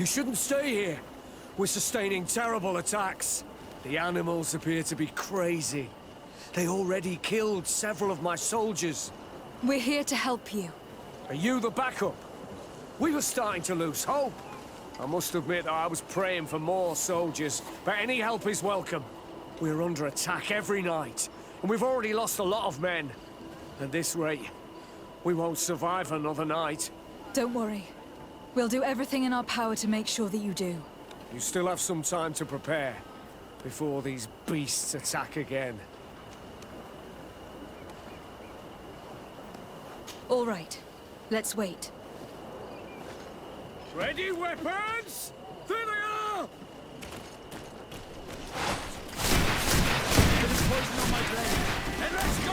You shouldn't stay here. We're sustaining terrible attacks. The animals appear to be crazy. They already killed several of my soldiers. We're here to help you. Are you the backup? We were starting to lose hope. I must admit that I was praying for more soldiers, but any help is welcome. We're under attack every night, and we've already lost a lot of men. At this rate, we won't survive another night. Don't worry. We'll do everything in our power to make sure that you do. You still have some time to prepare, before these beasts attack again. All right. Let's wait. Ready, weapons? There they are! Bit of poison on my blade. And let's go!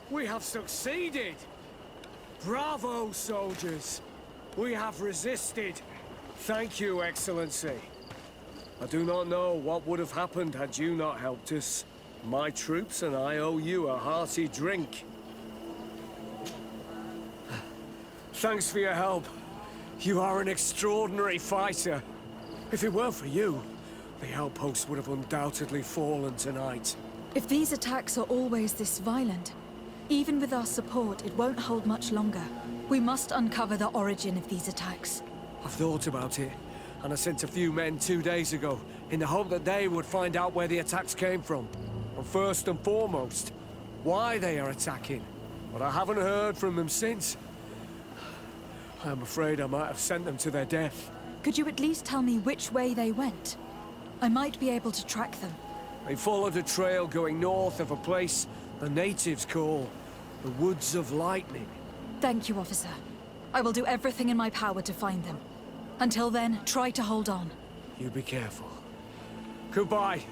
We have succeeded! Bravo, soldiers! We have resisted. Thank you, Excellency. I do not know what would have happened had you not helped us. My troops and I owe you a hearty drink. Thanks for your help. You are an extraordinary fighter. If it weren't for you, the outpost would have undoubtedly fallen tonight. If these attacks are always this violent, even with our support, it won't hold much longer. We must uncover the origin of these attacks. I've thought about it, and I sent a few men 2 days ago, in the hope that they would find out where the attacks came from. And first and foremost, why they are attacking. But I haven't heard from them since. I'm afraid I might have sent them to their death. Could you at least tell me which way they went? I might be able to track them. They followed a trail going north of a place the natives call the Woods of Lightning. Thank you, officer. I will do everything in my power to find them. Until then, try to hold on. You be careful. Goodbye.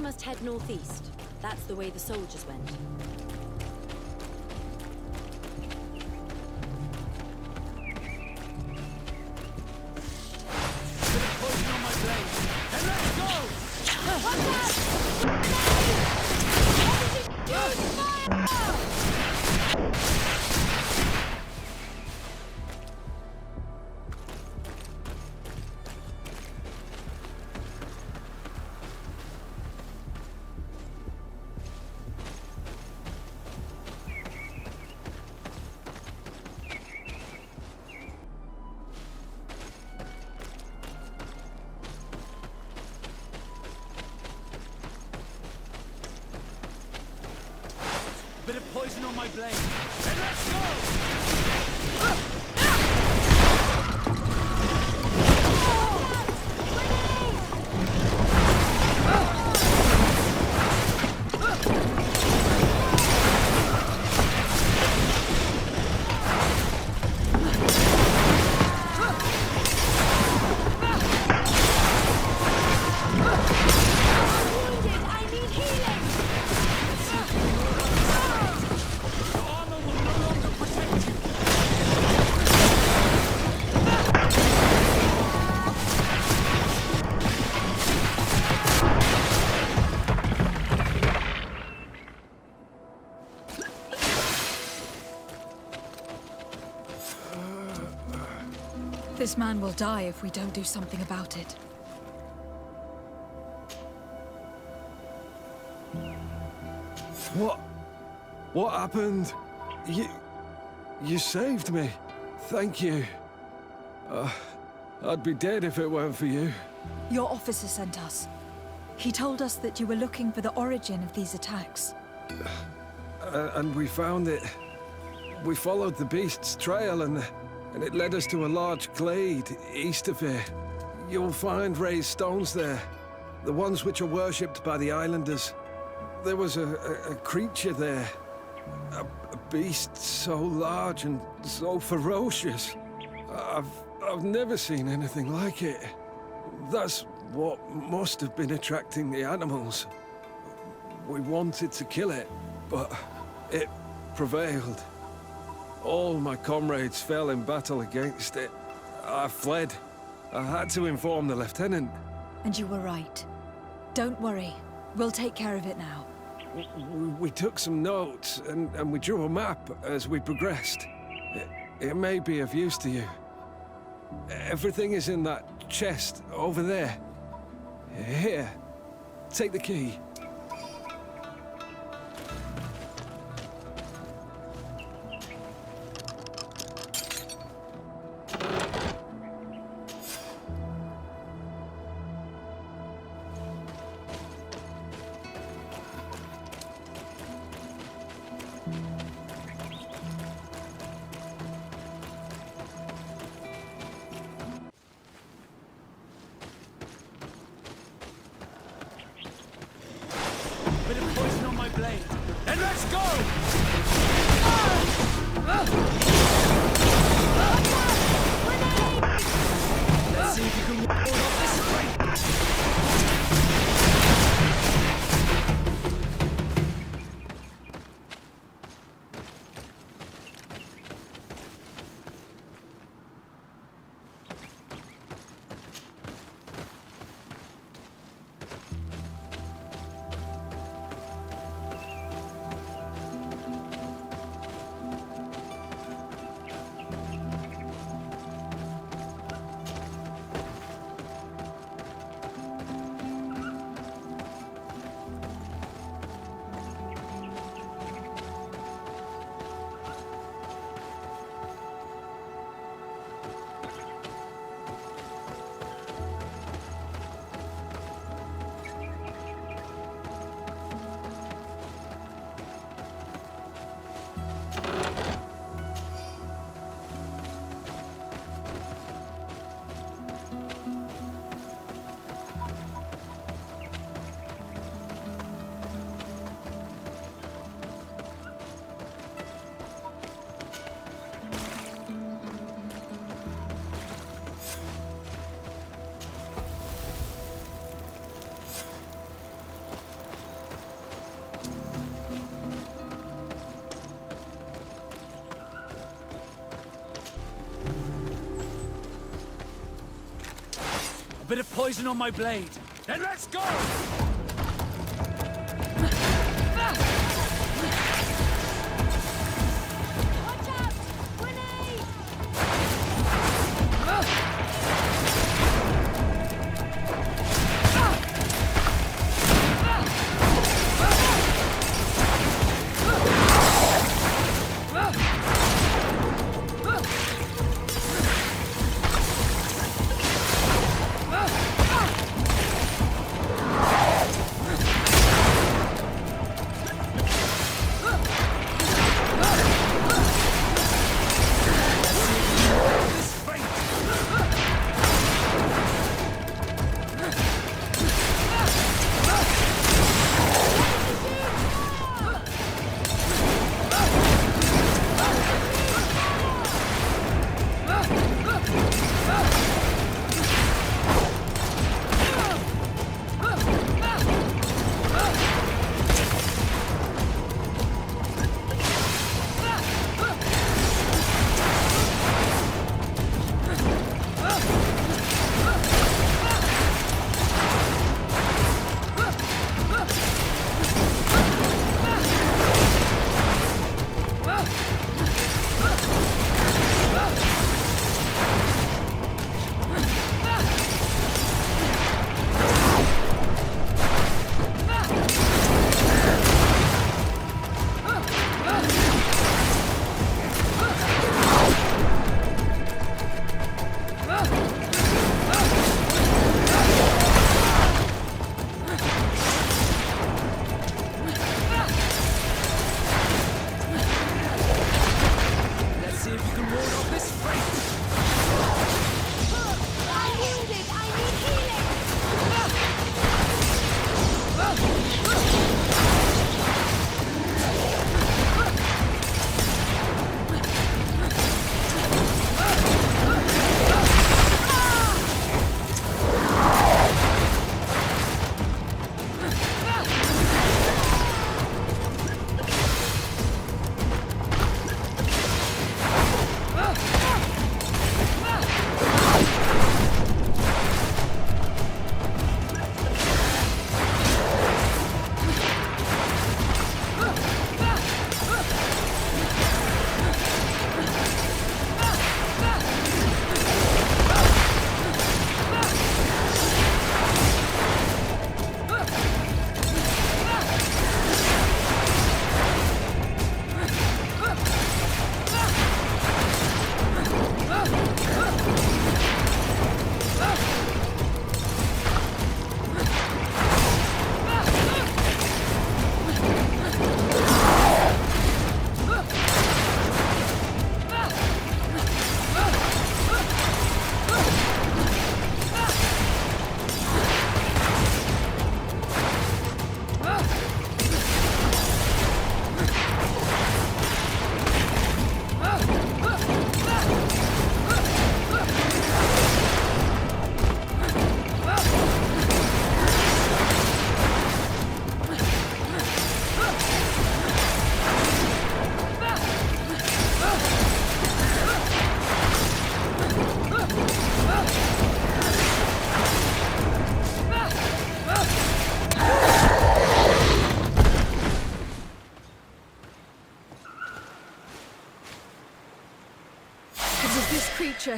must head northeast. That's the way the soldiers went. Bit of poison on my blade. And let's go! Watch out! Everything, fire! Bit of poison on my blade. And let's go! This man will die if we don't do something about it. What happened? You saved me. Thank you. I'd be dead if it weren't for you. Your officer sent us. He told us that you were looking for the origin of these attacks. And we found it. We followed the beast's trail and it led us to a large glade east of here. You'll find raised stones there. The ones which are worshipped by the islanders. There was a creature there. A beast so large and so ferocious. I've never seen anything like it. That's what must have been attracting the animals. We wanted to kill it, but it prevailed. All my comrades fell in battle against it. I fled. I had to inform the lieutenant. And you were right. Don't worry. We'll take care of it now. We took some notes and we drew a map as we progressed. It may be of use to you. Everything is in that chest over there. Here, take the key. Bit of poison on my blade. And let's go! Let's see if you can ward off this fight. A bit of poison on my blade. Then let's go! Watch out! Grenade!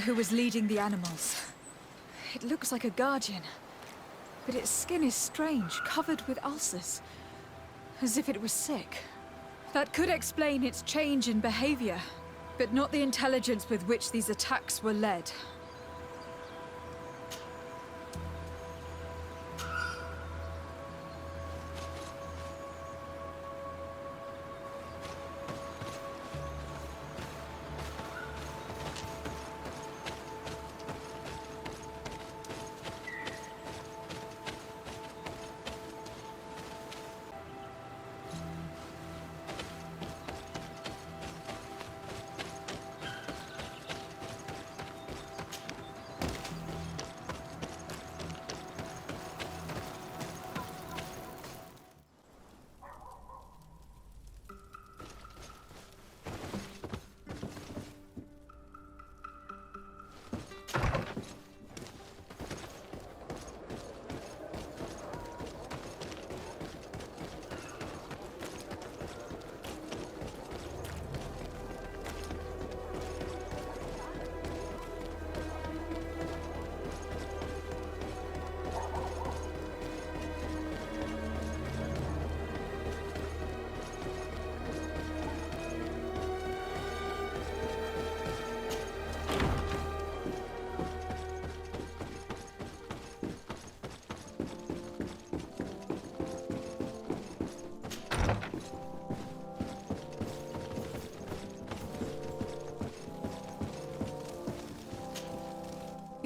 Who was leading the animals. It looks like a guardian, but its skin is strange, covered with ulcers, as if it was sick. That could explain its change in behavior, but not the intelligence with which these attacks were led.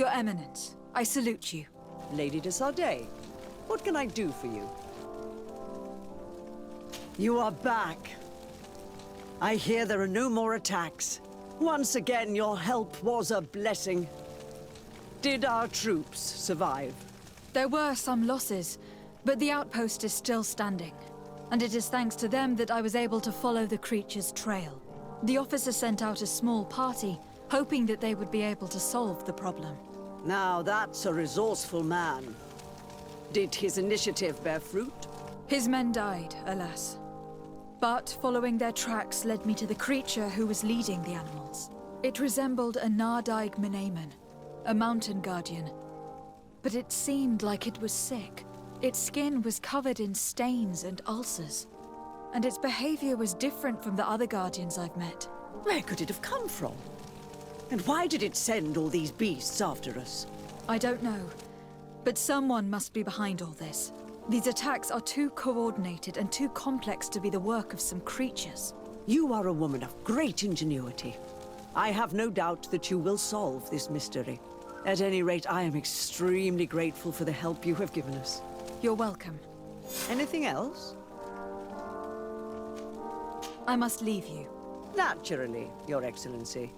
Your Eminence, I salute you. Lady de Sardet, what can I do for you? You are back. I hear there are no more attacks. Once again, your help was a blessing. Did our troops survive? There were some losses, but the outpost is still standing. And it is thanks to them that I was able to follow the creature's trail. The officer sent out a small party, hoping that they would be able to solve the problem. Now that's a resourceful man. Did his initiative bear fruit? His men died, alas. But following their tracks led me to the creature who was leading the animals. It resembled a Nardaig Menaemon, a mountain guardian. But it seemed like it was sick. Its skin was covered in stains and ulcers. And its behavior was different from the other guardians I've met. Where could it have come from? And why did it send all these beasts after us? I don't know. But someone must be behind all this. These attacks are too coordinated and too complex to be the work of some creatures. You are a woman of great ingenuity. I have no doubt that you will solve this mystery. At any rate, I am extremely grateful for the help you have given us. You're welcome. Anything else? I must leave you. Naturally, Your Excellency.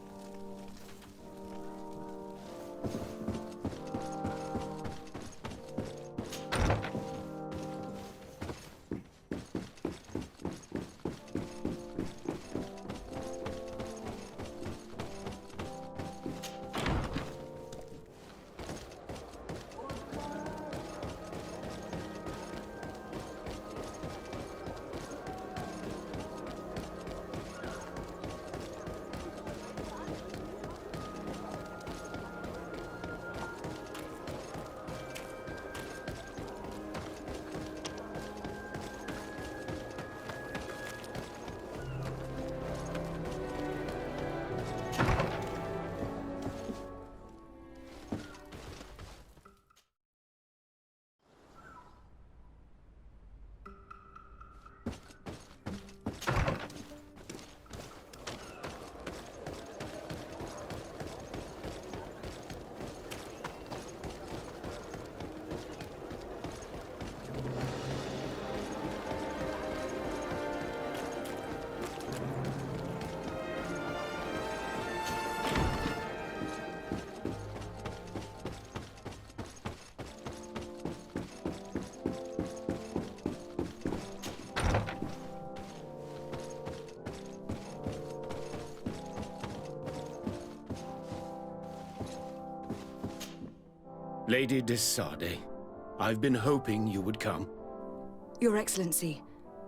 Lady de Sardet, I've been hoping you would come. Your Excellency,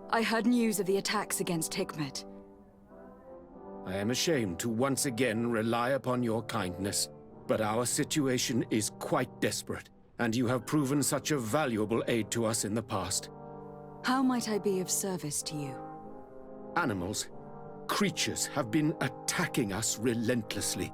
I heard news of the attacks against Hikmet. I am ashamed to once again rely upon your kindness, but our situation is quite desperate, and you have proven such a valuable aid to us in the past. How might I be of service to you? Animals, creatures have been attacking us relentlessly.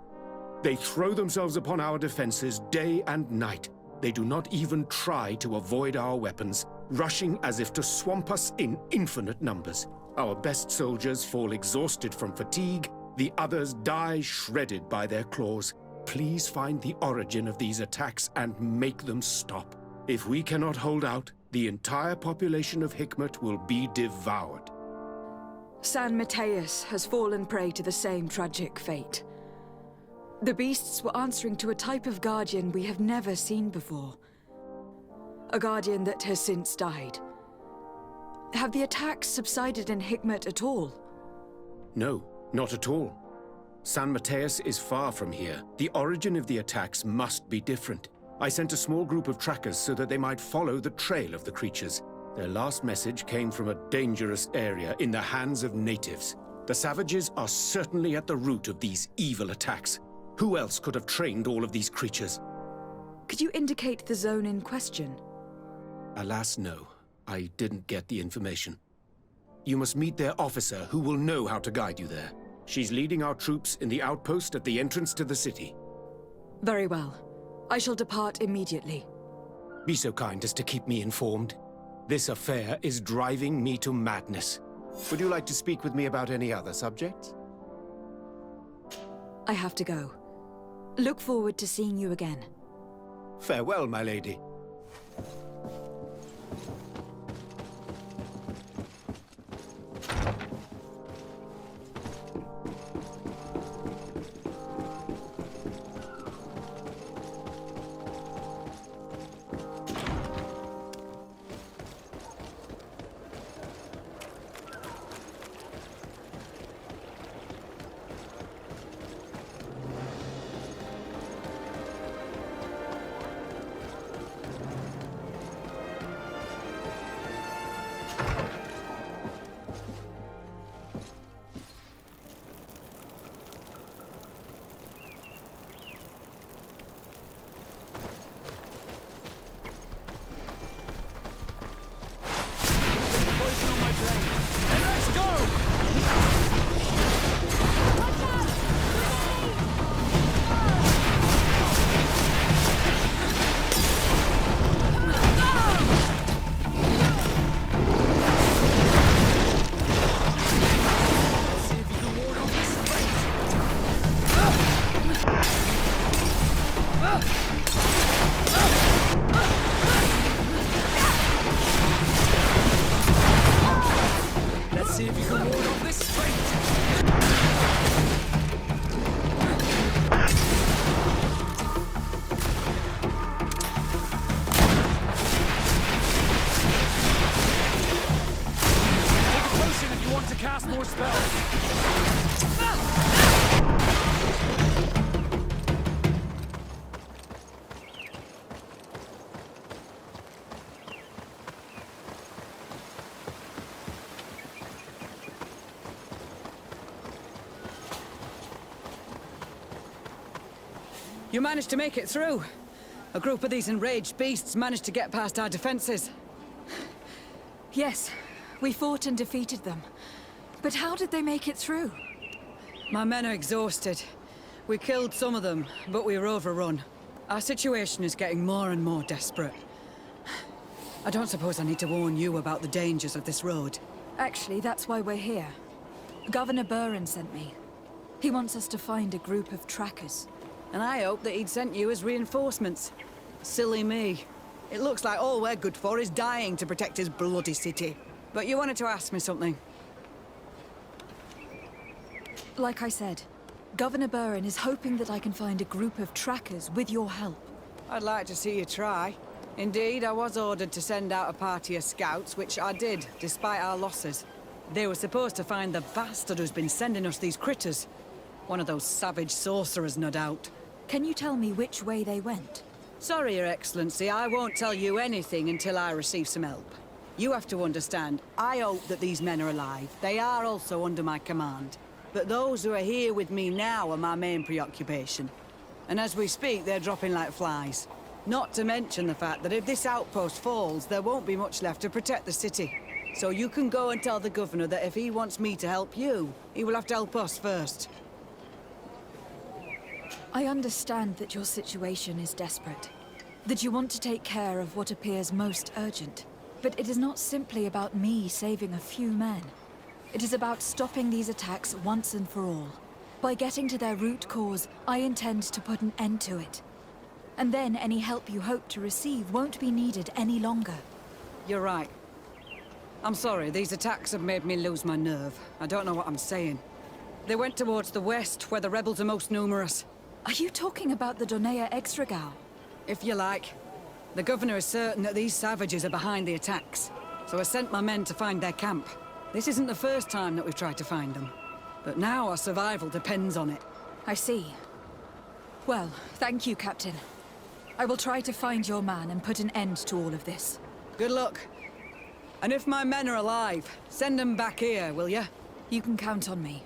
They throw themselves upon our defenses day and night. They do not even try to avoid our weapons, rushing as if to swamp us in infinite numbers. Our best soldiers fall exhausted from fatigue, the others die shredded by their claws. Please find the origin of these attacks and make them stop. If we cannot hold out, the entire population of Hikmet will be devoured. San Matheus has fallen prey to the same tragic fate. The beasts were answering to a type of guardian we have never seen before. A guardian that has since died. Have the attacks subsided in Hikmet at all? No, not at all. San Matheus is far from here. The origin of the attacks must be different. I sent a small group of trackers so that they might follow the trail of the creatures. Their last message came from a dangerous area in the hands of natives. The savages are certainly at the root of these evil attacks. Who else could have trained all of these creatures? Could you indicate the zone in question? Alas, no. I didn't get the information. You must meet their officer, who will know how to guide you there. She's leading our troops in the outpost at the entrance to the city. Very well. I shall depart immediately. Be so kind as to keep me informed. This affair is driving me to madness. Would you like to speak with me about any other subjects? I have to go. Look forward to seeing you again. Farewell, my lady. Let's see if you can ward off this fate! Take a potion if you want to cast more spells! You managed to make it through. A group of these enraged beasts managed to get past our defenses. Yes, we fought and defeated them. But how did they make it through? My men are exhausted. We killed some of them, but we were overrun. Our situation is getting more and more desperate. I don't suppose I need to warn you about the dangers of this road. Actually, that's why we're here. Governor Buren sent me. He wants us to find a group of trackers. And I hope that he'd sent you as reinforcements. Silly me. It looks like all we're good for is dying to protect his bloody city. But you wanted to ask me something. Like I said, Governor Buren is hoping that I can find a group of trackers with your help. I'd like to see you try. Indeed, I was ordered to send out a party of scouts, which I did, despite our losses. They were supposed to find the bastard who's been sending us these critters. One of those savage sorcerers, no doubt. Can you tell me which way they went? Sorry, Your Excellency, I won't tell you anything until I receive some help. You have to understand, I hope that these men are alive. They are also under my command. But those who are here with me now are my main preoccupation. And as we speak, they're dropping like flies. Not to mention the fact that if this outpost falls, there won't be much left to protect the city. So you can go and tell the governor that if he wants me to help you, he will have to help us first. I understand that your situation is desperate. That you want to take care of what appears most urgent. But it is not simply about me saving a few men. It is about stopping these attacks once and for all. By getting to their root cause, I intend to put an end to it. And then any help you hope to receive won't be needed any longer. You're right. I'm sorry, these attacks have made me lose my nerve. I don't know what I'm saying. They went towards the west, where the rebels are most numerous. Are you talking about the Donea Extragao? If you like. The governor is certain that these savages are behind the attacks, so I sent my men to find their camp. This isn't the first time that we've tried to find them, but now our survival depends on it. I see. Well, thank you, Captain. I will try to find your man and put an end to all of this. Good luck. And if my men are alive, send them back here, will you? You can count on me.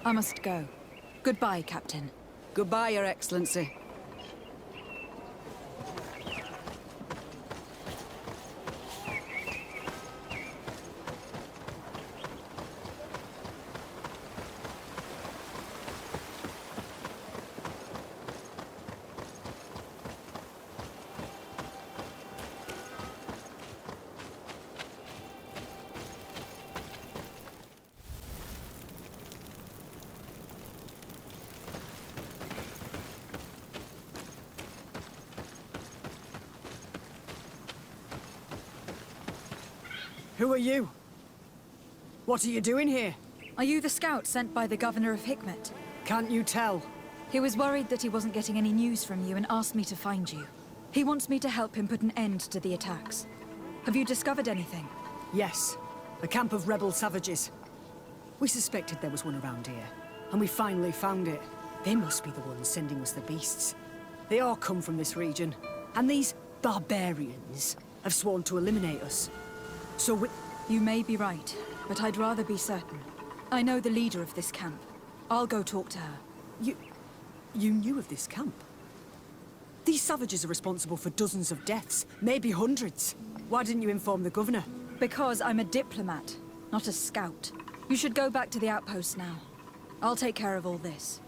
I must go. Goodbye, Captain. Goodbye, Your Excellency. Who are you? What are you doing here? Are you the scout sent by the governor of Hikmet? Can't you tell? He was worried that he wasn't getting any news from you and asked me to find you. He wants me to help him put an end to the attacks. Have you discovered anything? Yes. A camp of rebel savages. We suspected there was one around here, and we finally found it. They must be the ones sending us the beasts. They all come from this region, and these barbarians have sworn to eliminate us. So we... You may be right, but I'd rather be certain. I know the leader of this camp. I'll go talk to her. You knew of this camp? These savages are responsible for dozens of deaths, maybe hundreds. Why didn't you inform the governor? Because I'm a diplomat, not a scout. You should go back to the outpost now. I'll take care of all this.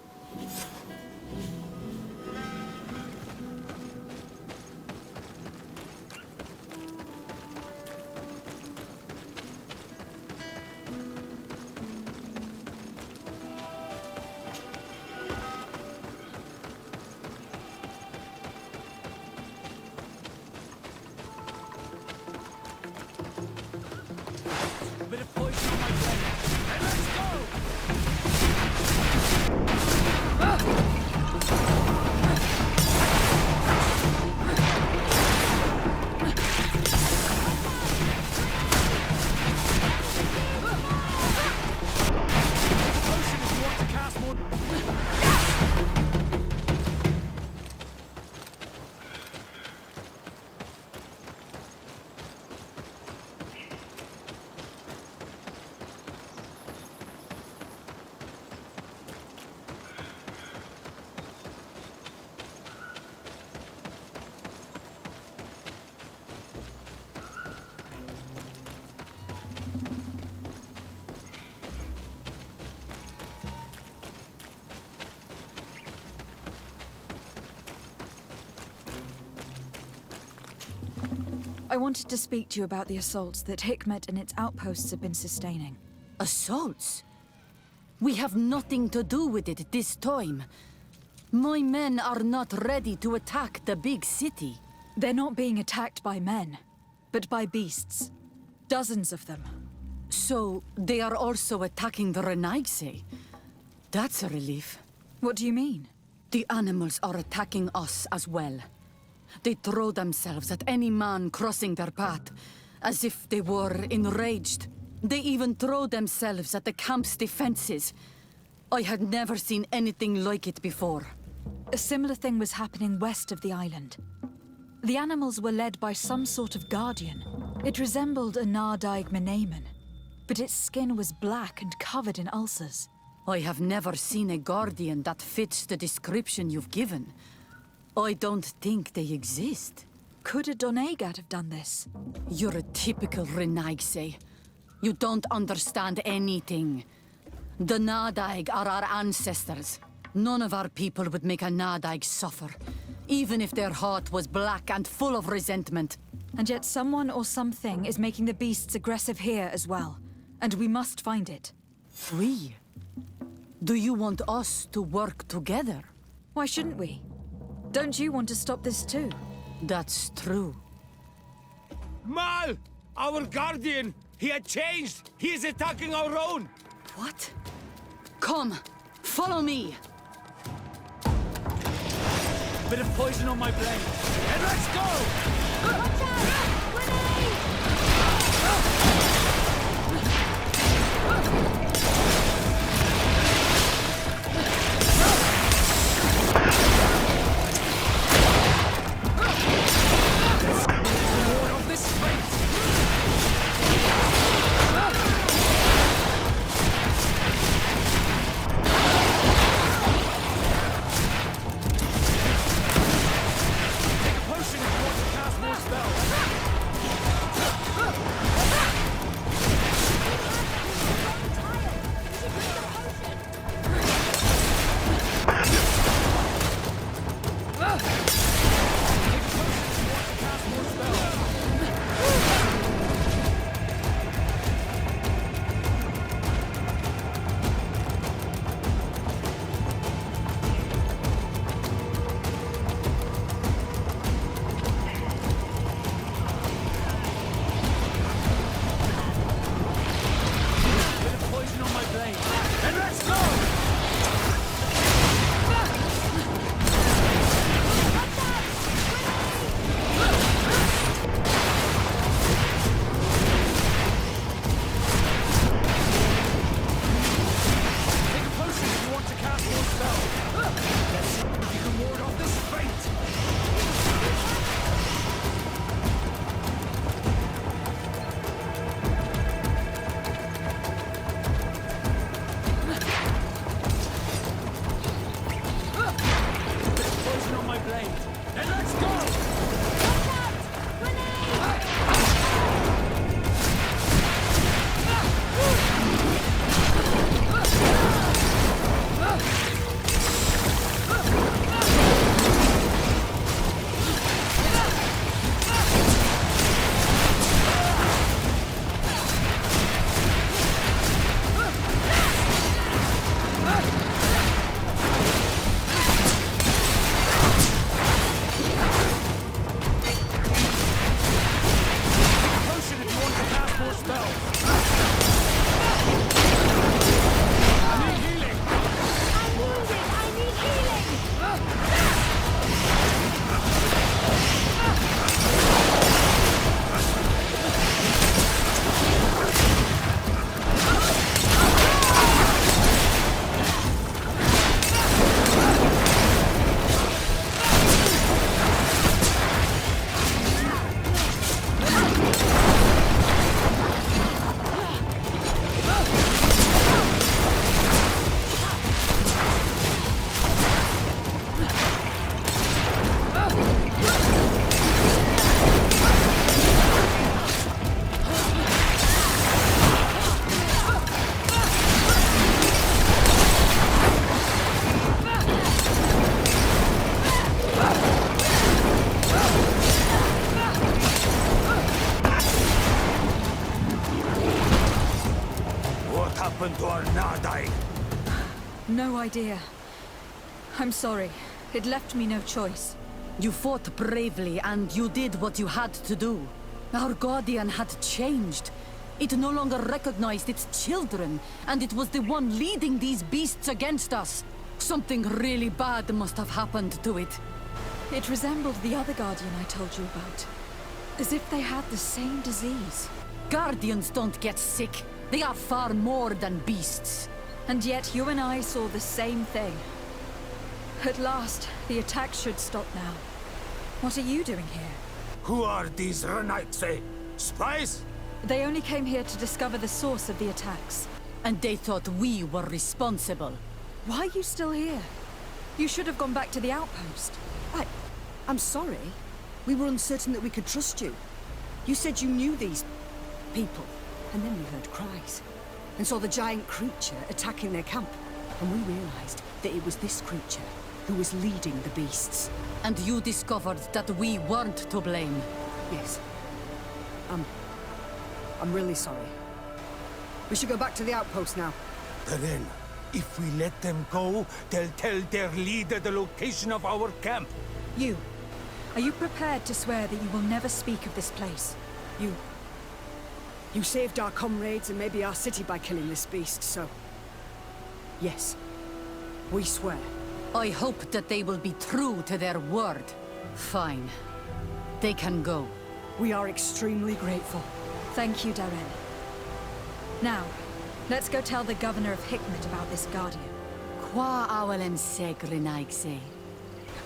Bit of poison on my blade. And let's go! Potion if you want to cast more. I wanted to speak to you about the assaults that Hikmet and its outposts have been sustaining. Assaults? We have nothing to do with it this time. My men are not ready to attack the big city. They're not being attacked by men, but by beasts. Dozens of them. So, they are also attacking the Renaigse. That's a relief. What do you mean? The animals are attacking us as well. They throw themselves at any man crossing their path, as if they were enraged. They even throw themselves at the camp's defenses. I had never seen anything like it before. A similar thing was happening west of the island. The animals were led by some sort of guardian. It resembled a Nardaig Menaemon, but its skin was black and covered in ulcers. I have never seen a guardian that fits the description you've given. I don't think they exist. Could a Doneigad have done this? You're a typical Renaigse. You don't understand anything. The Nardaig are our ancestors. None of our people would make a Nardaig suffer, even if their heart was black and full of resentment. And yet someone or something is making the beasts aggressive here as well. And we must find it. We? Do you want us to work together? Why shouldn't we? Don't you want to stop this too? That's true. Mal! Our guardian! He had changed! He is attacking our own! What? Come, follow me! Bit of poison on my blade. And let's go! Watch out! Grenade! Reward of this fate! Take a potion if you want to cast more spells. no idea. I'm sorry. It left me no choice. You fought bravely, and you did what you had to do. Our Guardian had changed. It no longer recognized its children, and it was the one leading these beasts against us. Something really bad must have happened to it. It resembled the other Guardian I told you about. As if they had the same disease. Guardians don't get sick. They are far more than beasts. And yet you and I saw the same thing. At last, the attack should stop now. What are you doing here? Who are these Renaitse? Spies? They only came here to discover the source of the attacks. And they thought we were responsible. Why are you still here? You should have gone back to the outpost. I'm sorry. We were uncertain that we could trust you. You said you knew these people, and then we heard cries, and saw the giant creature attacking their camp. And we realized that it was this creature who was leading the beasts. And you discovered that we weren't to blame. Yes. I'm really sorry. We should go back to the outpost now. Then, if we let them go, they'll tell their leader the location of our camp. You. Are you prepared to swear that you will never speak of this place? You saved our comrades and maybe our city by killing this beast, so... Yes. We swear. I hope that they will be true to their word. Fine. They can go. We are extremely grateful. Thank you, Darren. Now, let's go tell the governor of Hikmet about this Guardian. Qua awalem segrenaigse.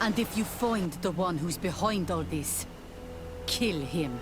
And if you find the one who's behind all this, kill him.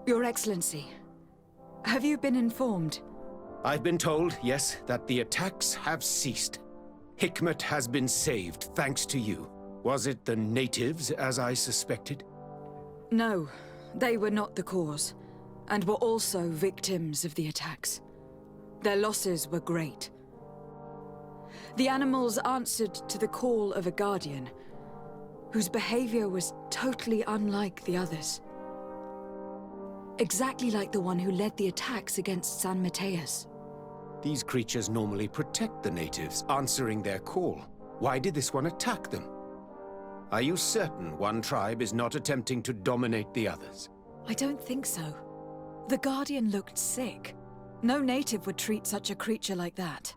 Your Excellency, have you been informed? I've been told, yes, that the attacks have ceased. Hikmet has been saved, thanks to you. Was it the natives, as I suspected? No, they were not the cause, and were also victims of the attacks. Their losses were great. The animals answered to the call of a guardian, whose behavior was totally unlike the others. Exactly like the one who led the attacks against San Matheus. These creatures normally protect the natives, answering their call. Why did this one attack them? Are you certain one tribe is not attempting to dominate the others? I don't think so. The Guardian looked sick. No native would treat such a creature like that.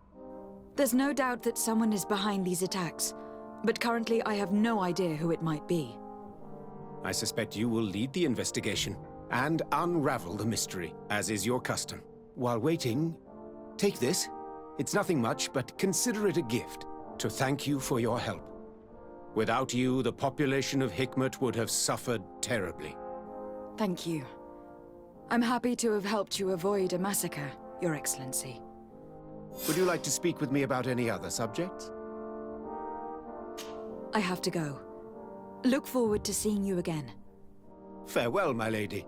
There's no doubt that someone is behind these attacks, but currently I have no idea who it might be. I suspect you will lead the investigation and unravel the mystery, as is your custom. While waiting, take this. It's nothing much, but consider it a gift. to thank you for your help. Without you, the population of Hikmet would have suffered terribly. Thank you. I'm happy to have helped you avoid a massacre, Your Excellency. Would you like to speak with me about any other subjects? I have to go. Look forward to seeing you again. Farewell, my lady.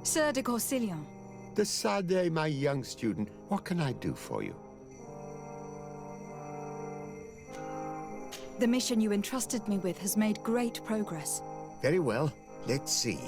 Sir de Corsillon. Decidez, my young student, what can I do for you? The mission you entrusted me with has made great progress. Very well. Let's see.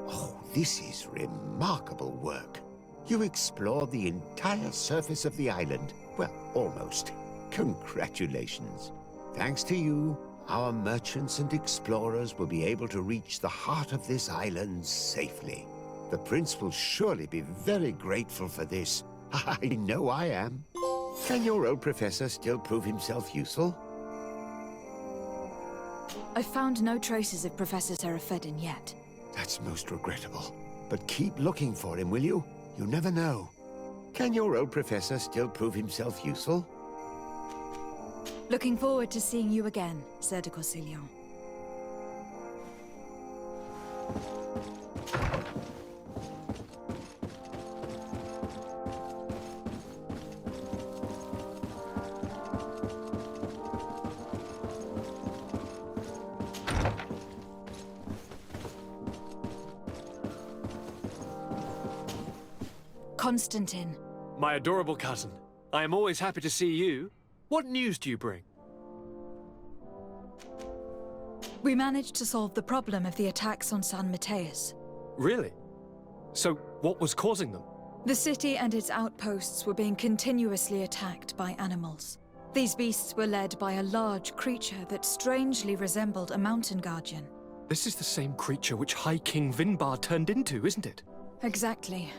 Oh, this is remarkable work. You explored the entire surface of the island. Well, almost. Congratulations. Thanks to you, our merchants and explorers will be able to reach the heart of this island safely. The prince will surely be very grateful for this. I know I am. Can your old professor still prove himself useful? I've found no traces of Professor Serafedin yet. That's most regrettable. But keep looking for him, will you? You never know. Can your old professor still prove himself useful? Looking forward to seeing you again, Sir de Corsillon. Constantine. My adorable cousin. I am always happy to see you. What news do you bring? We managed to solve the problem of the attacks on San Matheus. Really? So, what was causing them? The city and its outposts were being continuously attacked by animals. These beasts were led by a large creature that strangely resembled a mountain guardian. This is the same creature which High King Vinbar turned into, isn't it? Exactly.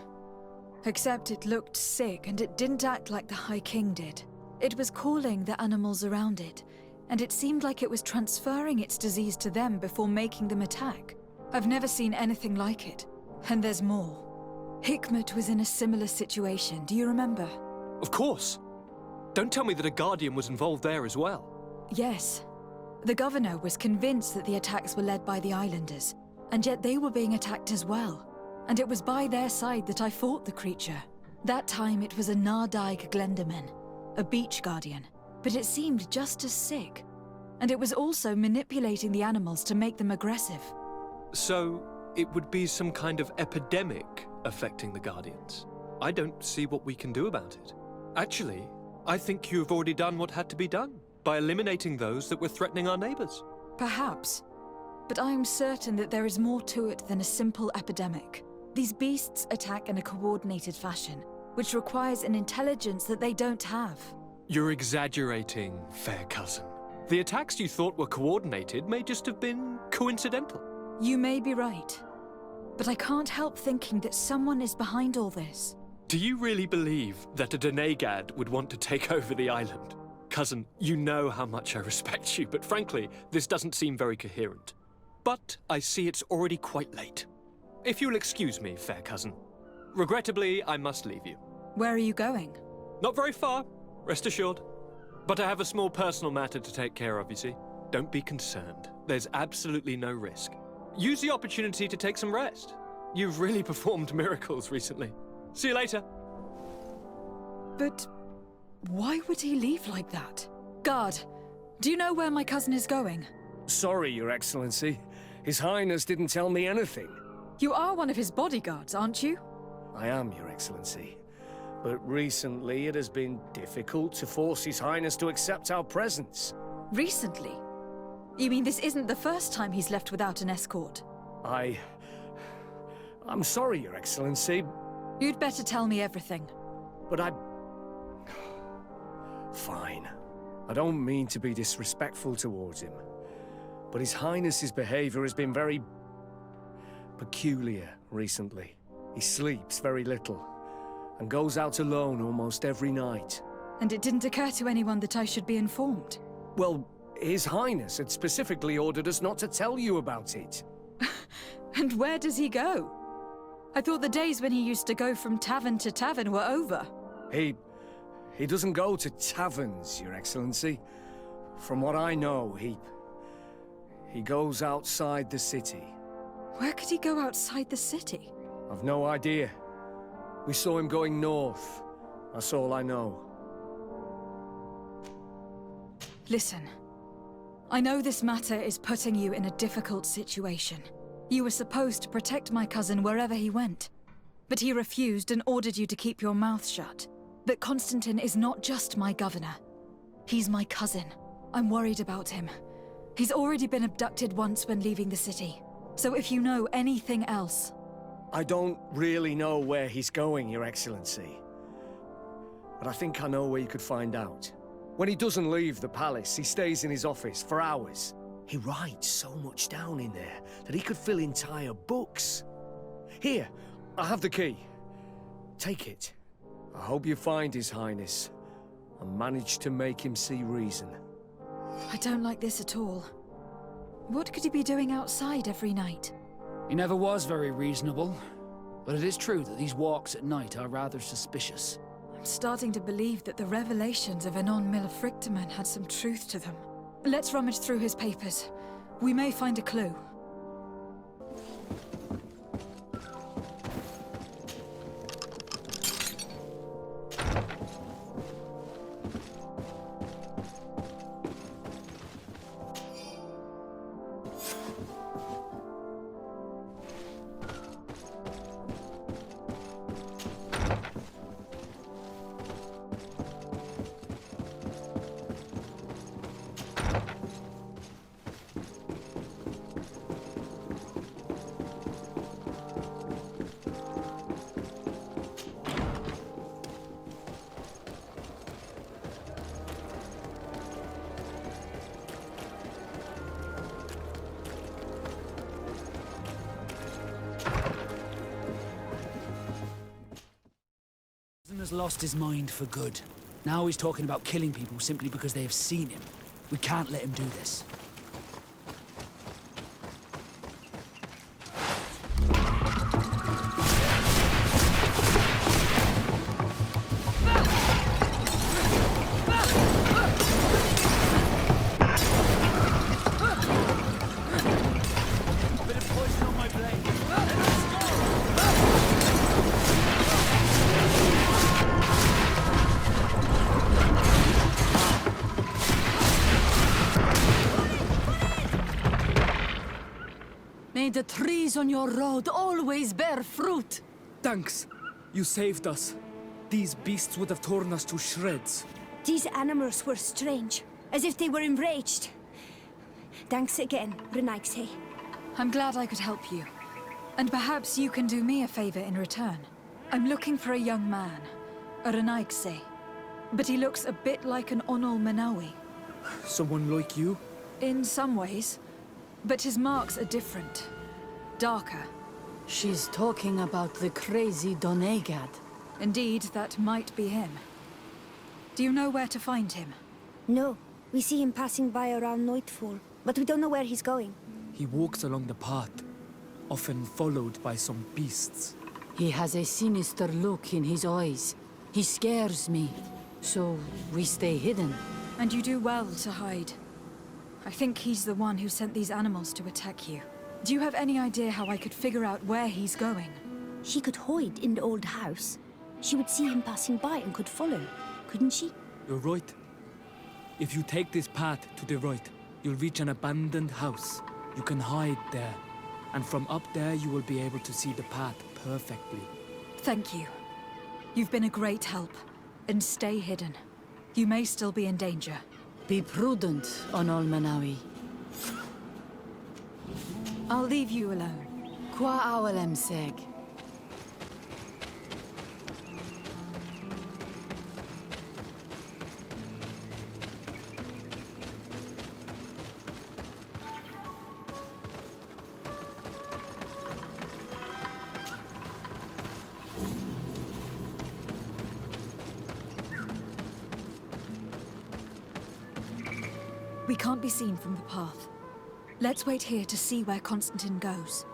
Except it looked sick and it didn't act like the High King did. It was calling the animals around it, and it seemed like it was transferring its disease to them before making them attack. I've never seen anything like it. And there's more. Hikmet was in a similar situation, do you remember? Of course. Don't tell me that a Guardian was involved there as well. Yes. The governor was convinced that the attacks were led by the islanders, and yet they were being attacked as well. And it was by their side that I fought the creature. That time it was a Nardaig Glenderman, a beach guardian, but it seemed just as sick. And it was also manipulating the animals to make them aggressive. So, it would be some kind of epidemic affecting the Guardians. I don't see what we can do about it. Actually, I think you've already done what had to be done, by eliminating those that were threatening our neighbors. Perhaps. But I am certain that there is more to it than a simple epidemic. These beasts attack in a coordinated fashion, which requires an intelligence that they don't have. You're exaggerating, fair cousin. The attacks you thought were coordinated may just have been coincidental. You may be right. But I can't help thinking that someone is behind all this. Do you really believe that a Denegad would want to take over the island? Cousin, you know how much I respect you, but frankly, this doesn't seem very coherent. But I see it's already quite late. If you'll excuse me, fair cousin. Regrettably, I must leave you. Where are you going? Not very far, rest assured. But I have a small personal matter to take care of, you see. Don't be concerned. There's absolutely no risk. Use the opportunity to take some rest. You've really performed miracles recently. See you later. But why would he leave like that? Guard, do you know where my cousin is going? Sorry, Your Excellency. His Highness didn't tell me anything. You are one of his bodyguards, aren't you? I am, Your Excellency. But recently it has been difficult to force His Highness to accept our presence. Recently? You mean this isn't the first time he's left without an escort? I'm sorry, Your Excellency. You'd better tell me everything. But Fine. I don't mean to be disrespectful towards him. But His Highness's behavior has been very peculiar recently. He sleeps very little, and goes out alone almost every night. And it didn't occur to anyone that I should be informed? Well, His Highness had specifically ordered us not to tell you about it. And where does he go? I thought the days when he used to go from tavern to tavern were over. He doesn't go to taverns, Your Excellency. From what I know, he goes outside the city. Where could he go outside the city? I've no idea. We saw him going north. That's all I know. Listen. I know this matter is putting you in a difficult situation. You were supposed to protect my cousin wherever he went. But he refused and ordered you to keep your mouth shut. But Constantine is not just my governor. He's my cousin. I'm worried about him. He's already been abducted once when leaving the city. So if you know anything else... I don't really know where he's going, Your Excellency. But I think I know where you could find out. When he doesn't leave the palace, he stays in his office for hours. He writes so much down in there that he could fill entire books. Here, I have the key. Take it. I hope you find His Highness and manage to make him see reason. I don't like this at all. What could he be doing outside every night? He never was very reasonable. But it is true that these walks at night are rather suspicious. I'm starting to believe that the revelations of Anon Millefrictaman had some truth to them. Let's rummage through his papers. We may find a clue. Has lost his mind for good. Now he's talking about killing people simply because they have seen him. We can't let him do this. May the trees on your road always bear fruit. Thanks. You saved us. These beasts would have torn us to shreds. These animals were strange, as if they were enraged. Thanks again, Renaigse. I'm glad I could help you. And perhaps you can do me a favor in return. I'm looking for a young man, a Renaigse. But he looks a bit like an Onol Manawi. Someone like you? In some ways. But his marks are different. Darker. She's talking about the crazy Donegad. Indeed, that might be him. Do you know where to find him? No. We see him passing by around nightfall, but we don't know where he's going. He walks along the path. often followed by some beasts. He has a sinister look in his eyes. He scares me. So we stay hidden. And you do well to hide. I think he's the one who sent these animals to attack you. Do you have any idea how I could figure out where he's going? She could hide in the old house. She would see him passing by and could follow, couldn't she? You're right. If you take this path to the right, you'll reach an abandoned house. You can hide there. And from up there, you will be able to see the path perfectly. Thank you. You've been a great help. And stay hidden. You may still be in danger. Be prudent, Onol Manawi. I'll leave you alone. Qua awalem seg. We can't be seen from the path. Let's wait here to see where Constantine goes.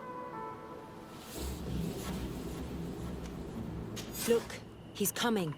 Look, he's coming.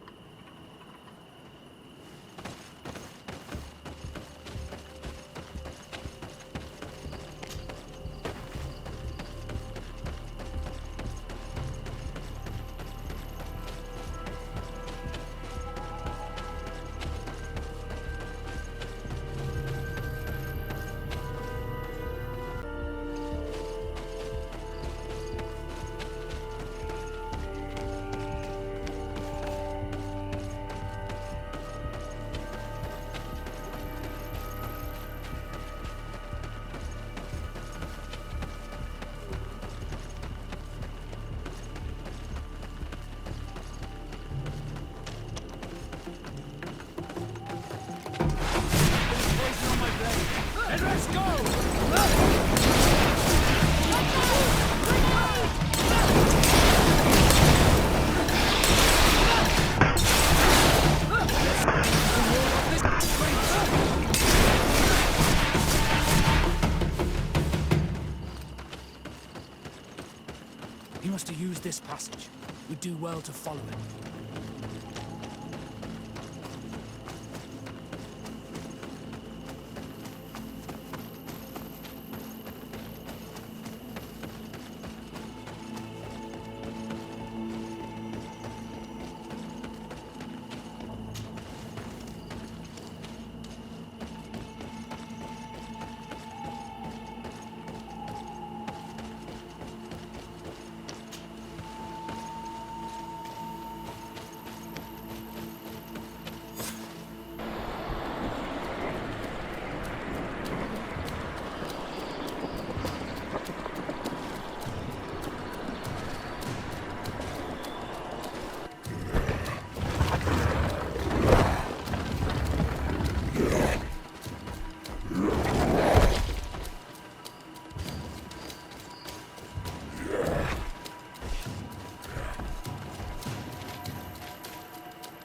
He must have used this passage. We'd do well to follow it.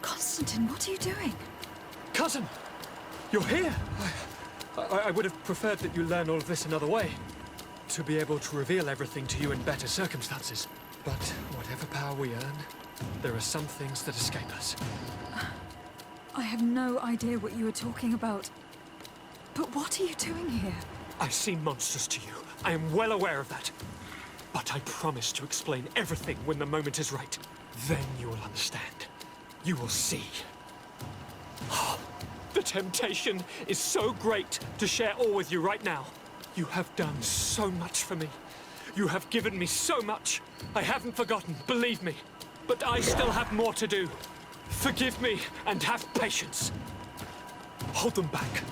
Constantine, what are you doing? Cousin! You're here! I would have preferred that you learn all of this another way. To be able to reveal everything to you in better circumstances. But whatever power we earn, there are some things that escape us. I have no idea what you were talking about. But what are you doing here? I seem monstrous to you. I am well aware of that. But I promise to explain everything when the moment is right. Then you will understand. You will see. The temptation is so great to share all with you right now. You have done so much for me. You have given me so much. I haven't forgotten, believe me. But I still have more to do. Forgive me and have patience. Hold them back.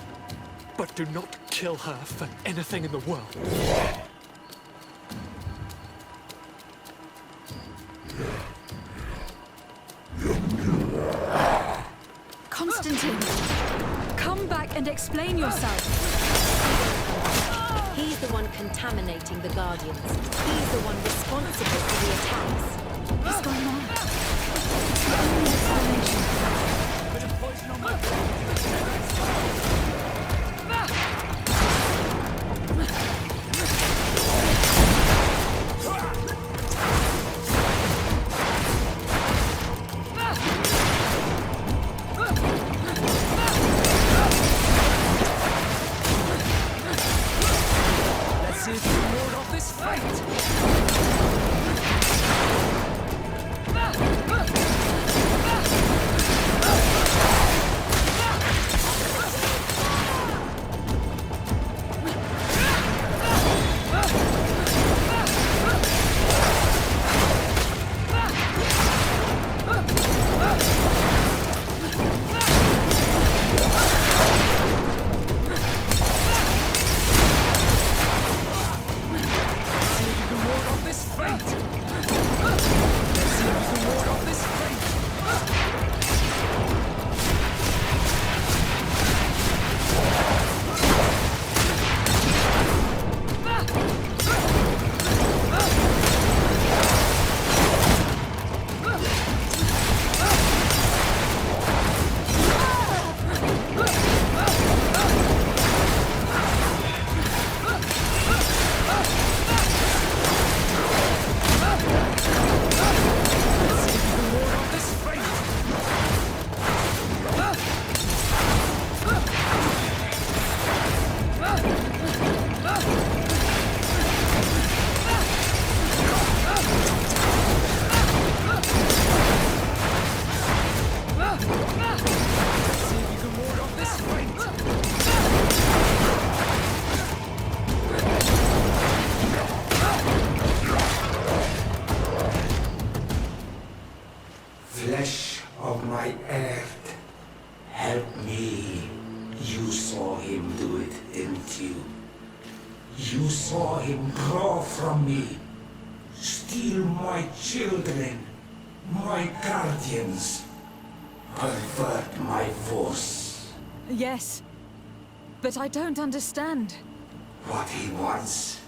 But do not kill her for anything in the world. Constantine! Come back and explain yourself! He's the one contaminating the Guardians. He's the one responsible for the attacks. What's going on? Only explanation. Bit of poison on my Flesh of my earth, help me. You saw him do it, didn't you? You saw him draw from me, steal my children, my guardians, pervert my force. Yes, but I don't understand. What he wants,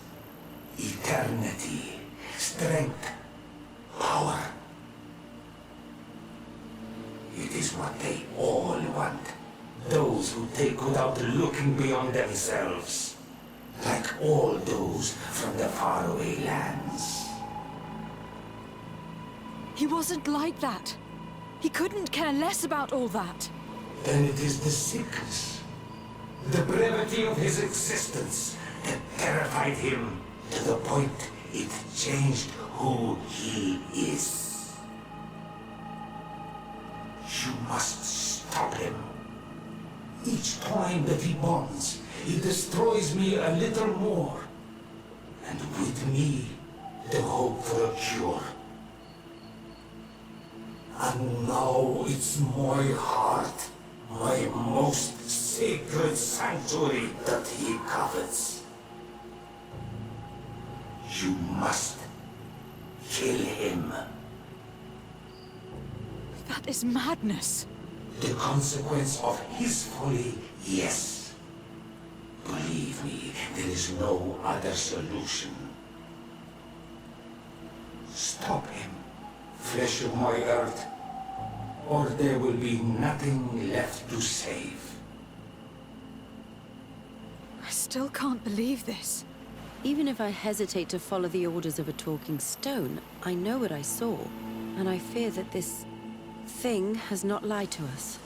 eternity, strength, power. It is what they all want. Those who take without looking beyond themselves. Like all those from the faraway lands. He wasn't like that. He couldn't care less about all that. Then it is the sickness, the brevity of his existence that terrified him to the point it changed who he is. You must stop him. Each time that he bonds, he destroys me a little more. And with me, the hope for a cure. And now it's my heart, my most sacred sanctuary that he covets. You must kill him. That is madness. The consequence of his folly, yes. Believe me, there is no other solution. Stop him, flesh of my earth, or there will be nothing left to save. I still can't believe this. Even if I hesitate to follow the orders of a talking stone, I know what I saw, and I fear that this thing has not lied to us.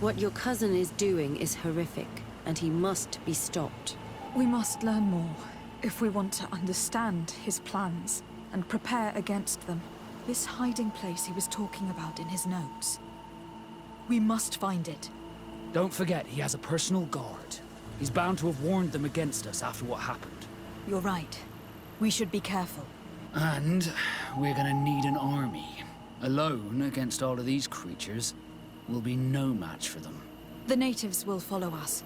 What your cousin is doing is horrific, and he must be stopped. We must learn more if we want to understand his plans and prepare against them. This hiding place he was talking about in his notes. We must find it. Don't forget, he has a personal guard. He's bound to have warned them against us after what happened. You're right. We should be careful. And we're gonna need an army. Alone, against all of these creatures, will be no match for them. The natives will follow us.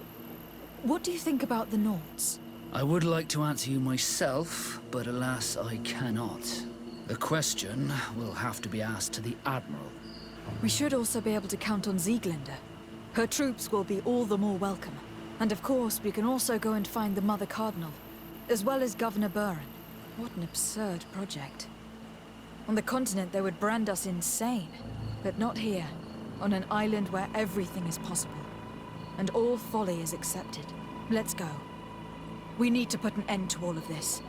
What do you think about the Nords? I would like to answer you myself, but alas, I cannot. The question will have to be asked to the Admiral. We should also be able to count on Sieglinde. Her troops will be all the more welcome. And of course, we can also go and find the Mother Cardinal, as well as Governor Buren. What an absurd project. On the continent, they would brand us insane. But not here, on an island where everything is possible. And all folly is accepted. Let's go. We need to put an end to all of this.